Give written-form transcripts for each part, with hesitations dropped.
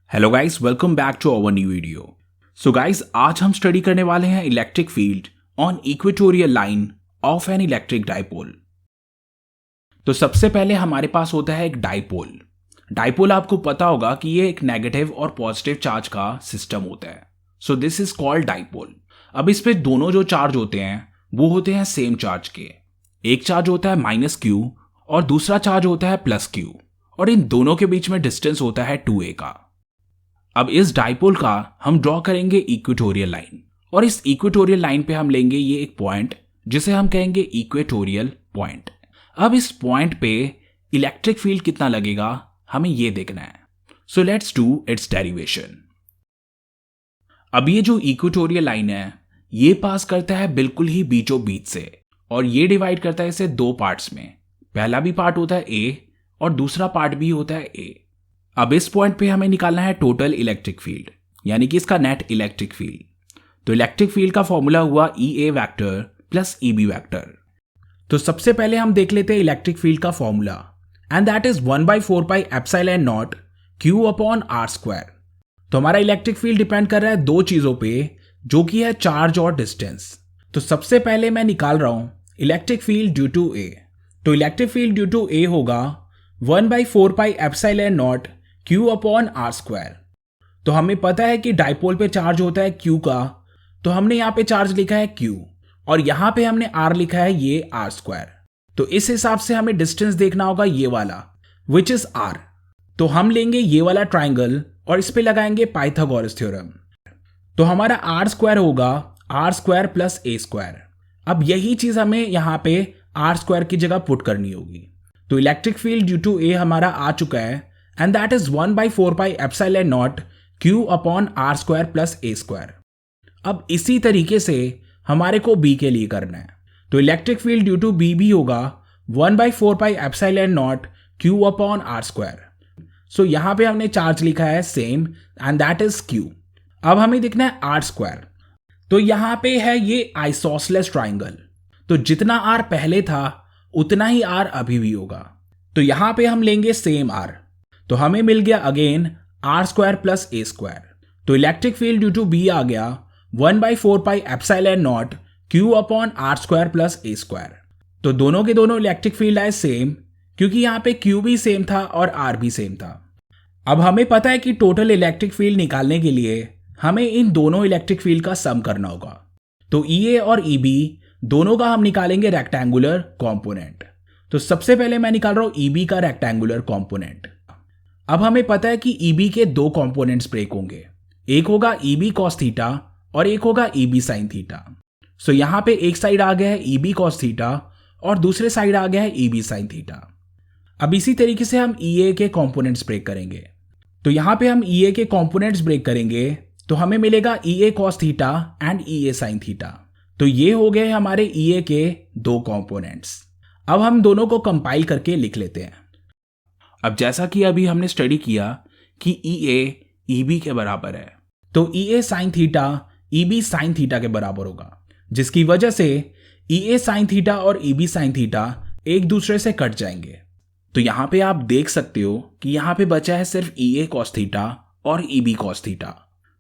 Hello guys, welcome back to our new video. So guys, आज हम study करने वाले हैं electric field on equatorial line of an electric dipole. तो सबसे पहले हमारे पास होता है एक डाइपोल। डाइपोल आपको पता होगा कि ये एक नेगेटिव और पॉजिटिव चार्ज का सिस्टम होता है। So this is called dipole. अब इस पे दोनों जो चार्ज होते हैं वो होते हैं सेम चार्ज के। एक चार्ज होता है -q और दूसरा चार्ज होता है +q, और इन दोनों के बीच में डिस्टेंस होता है 2a का। अब इस डाइपोल का हम ड्रॉ करेंगे इक्वेटोरियल लाइन, और इस इक्वेटोरियल लाइन पे हम लेंगे ये एक पॉइंट जिसे हम कहेंगे इक्वेटोरियल पॉइंट। अब इस पॉइंट पे इलेक्ट्रिक फील्ड कितना लगेगा हमें ये देखना है। So let's do it's derivation. अब ये जो इक्वेटोरियल लाइन है ये पास करता है बिल्कुल ही बीचों बीच से, और ये डिवाइड करता है इसे दो पार्ट्स में। पहला भी पार्ट होता है ए और दूसरा पार्ट भी होता है ए। अब इस पॉइंट पे हमें निकालना है टोटल इलेक्ट्रिक फील्ड, यानी कि इसका नेट इलेक्ट्रिक फील्ड। तो इलेक्ट्रिक फील्ड का फॉर्मूला हुआ EA vector plus EB vector. तो सबसे पहले हम देख लेते हैं इलेक्ट्रिक फील्ड का formula, and that is 1/4πε0 Q upon r²। तो हमारा इलेक्ट्रिक फील्ड डिपेंड कर रहा है दो चीजों पे, जो कि है चार्ज और डिस्टेंस। तो सबसे पहले मैं निकाल रहा हूं इलेक्ट्रिक फील्ड ड्यू टू ए। तो इलेक्ट्रिक फील्ड ड्यू टू ए होगा 1/4πε0 Q अपॉन r²। तो हमें पता है कि डाइपोल पे चार्ज होता है Q का, तो हमने यहाँ पे चार्ज लिखा है Q और यहाँ पे हमने R लिखा है ये r²। तो इस हिसाब से हमें डिस्टेंस देखना होगा ये वाला, विच इज R। तो हम लेंगे ये वाला ट्राइंगल और इस पे लगाएंगे पाइथागोरस थ्योरम। तो हमारा r² होगा r² प्लस a²। अब यही चीज हमें यहाँ पे r² की जगह पुट करनी होगी। तो electric field due to A हमारा आ चुका है, and that is 1/4πε0 Q upon r² plus a²। अब इसी तरीके से हमारे को B के लिए करना है। तो electric field due to B भी होगा 1/4πε0 Q अपॉन r²। सो यहां पे हमने चार्ज लिखा है same, and that is Q। अब हमें देखना है r²। तो यहां पे है ये आइसोसेलेस ट्राइंगल, तो जितना R पहले था उतना ही R अभी भी होगा। तो यहां पे हम लेंगे सेम R, तो हमें मिल गया अगेन r² प्लस a²। तो electric field due to B आ गया 1/4πε0 Q upon r² plus a²। तो दोनों के दोनों इलेक्ट्रिक फील्ड आए सेम, क्योंकि यहाँ पे Q भी सेम था और R भी सेम था। अब हमें पता है कि टोटल इलेक्ट्रिक फील्ड निकालने के लिए हमें इन दोनों इलेक्ट्रिक फील्ड का सम करना होगा। तो EA और EB दोनों का हम निकालेंगे रेक्टेंगुलर कॉम्पोनेंट। तो सबसे पहले मैं निकाल रहा हूं EB का रेक्टेंगुलर कॉम्पोनेंट। अब हमें पता है कि EB के दो कॉम्पोनेंट्स ब्रेक होंगे, एक होगा EB cos थीटा और एक होगा EB sin थीटा। सो यहां पे एक साइड आ गया है EB cos थीटा और दूसरे साइड आ गया है EB sin थीटा। अब इसी तरीके से हम EA के कॉम्पोनेंट्स ब्रेक करेंगे। तो यहां पे हम EA के कॉम्पोनेंट्स ब्रेक करेंगे तो हमें मिलेगा EA cos theta and EA sin theta. तो ये हो गए हमारे EA के दो कॉम्पोनेंट्स। अब हम दोनों को कंपाइल करके लिख लेते हैं। अब जैसा कि अभी हमने स्टडी किया कि EA EB के बराबर है, तो EA sin theta EB sin theta के बराबर होगा, जिसकी वजह से EA sin थीटा और EB sin थीटा एक दूसरे से कट जाएंगे। तो यहां पे आप देख सकते हो कि यहां पे बचा है सिर्फ EA cos थीटा और EB cos थीटा।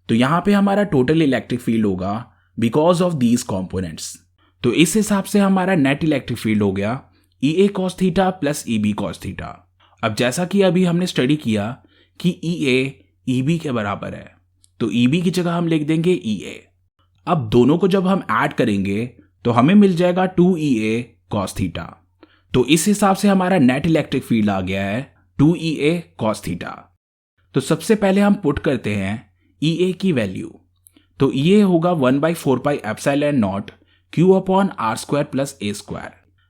तो यहां पे हमारा टोटल इलेक्ट्रिक फील्ड होगा बिकॉज ऑफ दीज कॉम्पोनेंट्स। तो इस हिसाब से हमारा नेट इलेक्ट्रिक फील्ड हो गया EA cos theta plus EB cos theta. अब जैसा कि अभी हमने स्टडी किया कि EA EB के बराबर है, तो EB की जगह हम लिख देंगे EA। अब दोनों को जब हम ऐड करेंगे तो हमें मिल जाएगा 2EA cos थीटा। तो इस हिसाब से हमारा नेट इलेक्ट्रिक फील्ड आ गया है 2EA cos थीटा। तो सबसे पहले हम पुट करते हैं EA की वैल्यू। तो EA होगा 1/4πε0 Q upon r² plus a²।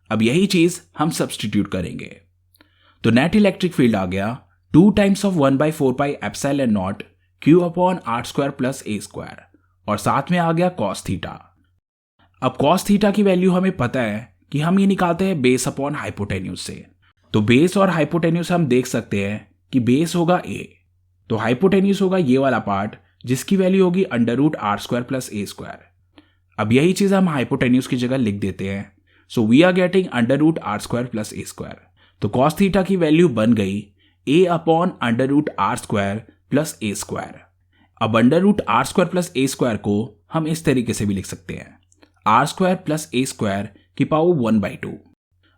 अब यही चीज हम सब्सटीट्यूट करेंगे। तो नेट इलेक्ट्रिक फील्ड आ गया 2 times of 1/4πε0 Q upon r² plus a², और साथ में आ गया cos थीटा। अब cos थीटा की वैल्यू हमें पता है कि हम ये निकालते हैं बेस अपॉन हाइपोटेन्यूज से। तो बेस और हाइपोटेन्यूज हम देख सकते हैं कि बेस होगा a, तो हाइपोटेन्यूज होगा ये वाला पार्ट जिसकी वैल्यू होगी √r² प्लस a²। अब यही चीज हम हाइपोटेन्यूज की जगह लिख देते हैं। So we are getting √r² plus a²। तो cos थीटा की वैल्यू बन गई a upon √r² plus a square. अब under root r square plus a square को हम इस तरीके से भी लिख सकते हैं, r square plus a square की पावर 1/2।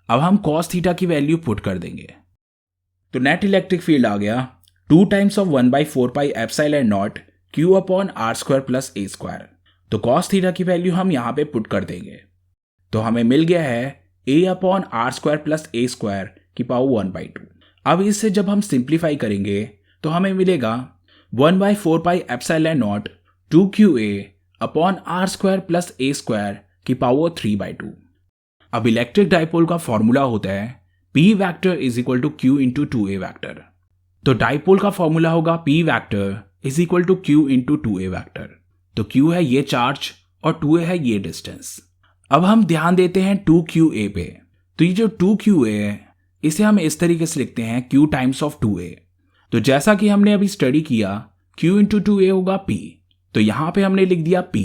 अब हम कॉस थीटा की वैल्यू पुट कर देंगे, तो नेट इलेक्ट्रिक फील्ड आ गया 2 times of 1/4 pi epsilon not q upon r square plus a square. तो कॉस थीटा की वैल्यू हम यहाँ पे पुट कर देंगे, तो हमें मिल गया है a upon r square plus a square की पावर 1/2। अब इससे जब हम सिंप्लीफाई करेंगे तो हमें मिलेगा 1/4 pi epsilon naught 2qa upon r square plus a square की पावर 3/2। अब इलेक्ट्रिक डाइपोल का फॉर्मूला होता है P vector is equal to Q into 2a vector. तो डाइपोल का फॉर्मूला होगा P vector is equal to Q into 2a vector. तो Q है ये चार्ज और 2a है ये डिस्टेंस। अब हम ध्यान देते हैं 2qa पे। तो ये जो 2qa है इसे हम इस तरीके से लिखते हैं Q टाइम्स ऑफ 2a। तो जैसा कि हमने अभी स्टडी किया Q इंटू 2a होगा P, तो यहां पे हमने लिख दिया P।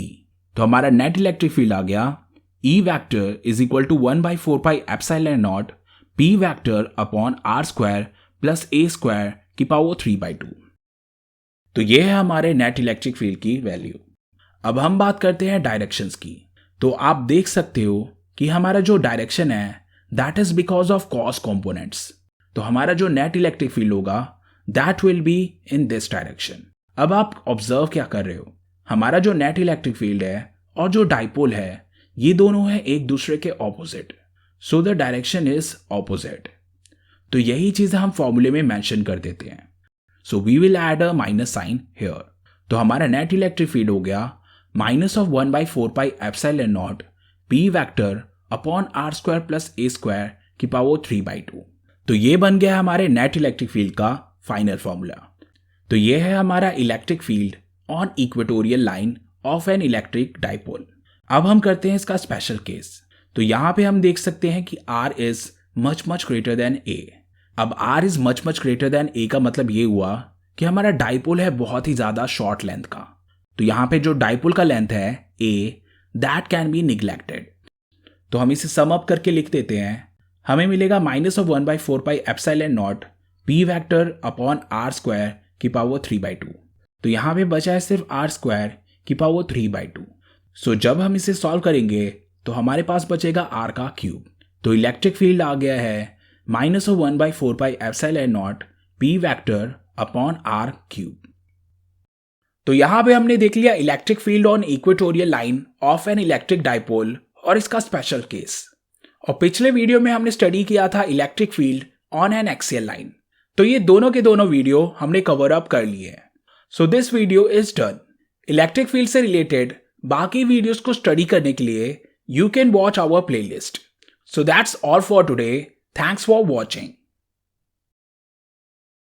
तो हमारा नेट इलेक्ट्रिक फील्ड आ गया E vector is equal to 1/4 pi epsilon naught P vector upon r square plus a square की पावर 3/2। तो ये है हमारे नेट इलेक्ट्रिक फील्ड की वैल्यू। अब हम बात करते हैं डायरेक्शंस की। तो आप देख सकते हो कि हमारा जो डायरेक्शन है that is because of cos components. तो हमारा जो नेट इलेक्ट्रिक फील्ड होगा that will be in this direction. अब आप ऑब्जर्व क्या कर रहे हो, हमारा जो नेट इलेक्ट्रिक फील्ड है और जो डाइपोल है ये दोनों है एक दूसरे के opposite, so the direction is opposite. तो यही चीज हम फॉर्मूले में मेंशन कर देते हैं। So we will add a minus sign here. तो हमारा नेट इलेक्ट्रिक फील्ड हो गया minus of 1/4 pi epsilon naught P vector upon r square plus a square की पावर 3/2। तो ये बन गया हमारे नेट इलेक्ट्रिक फील्ड का फाइनल फॉर्मूला। तो ये है हमारा electric field on equatorial line of an electric dipole. अब हम करते हैं इसका स्पेशल केस। तो यहां पे हम देख सकते हैं कि R is much greater than A। अब R is much greater than A का मतलब ये हुआ कि हमारा डाइपोल है बहुत ही ज्यादा शॉर्ट लेंथ का। तो यहां पे जो डाइपोल का लेंथ है A that can be neglected. तो हम इसे सम अप करके लिख देते हैं, हमें मिलेगा minus of 1/4 pi epsilon naught P vector upon r square की पावर 3/2। तो यहां पे बचा है सिर्फ आर स्क्वायर की पावर 3/2। सो जब हम इसे सॉल्व करेंगे तो हमारे पास बचेगा R का क्यूब। तो इलेक्ट्रिक फील्ड आ गया है minus of 1/4 pi epsilon naught P vector upon r cube. तो यहां पे हमने देख लिया electric field on equatorial line of an electric dipole और इसका स्पेशल केस। और पिछले वीडियो में हमने स्टडी किया था electric field on an axial line. तो ये दोनों के दोनों वीडियो हमने कवर अप कर लिए हैं। So this video is done. Electric field से रिलेटेड बाकी वीडियोस को स्टडी करने के लिए you can watch our playlist. So that's all for today. Thanks for watching.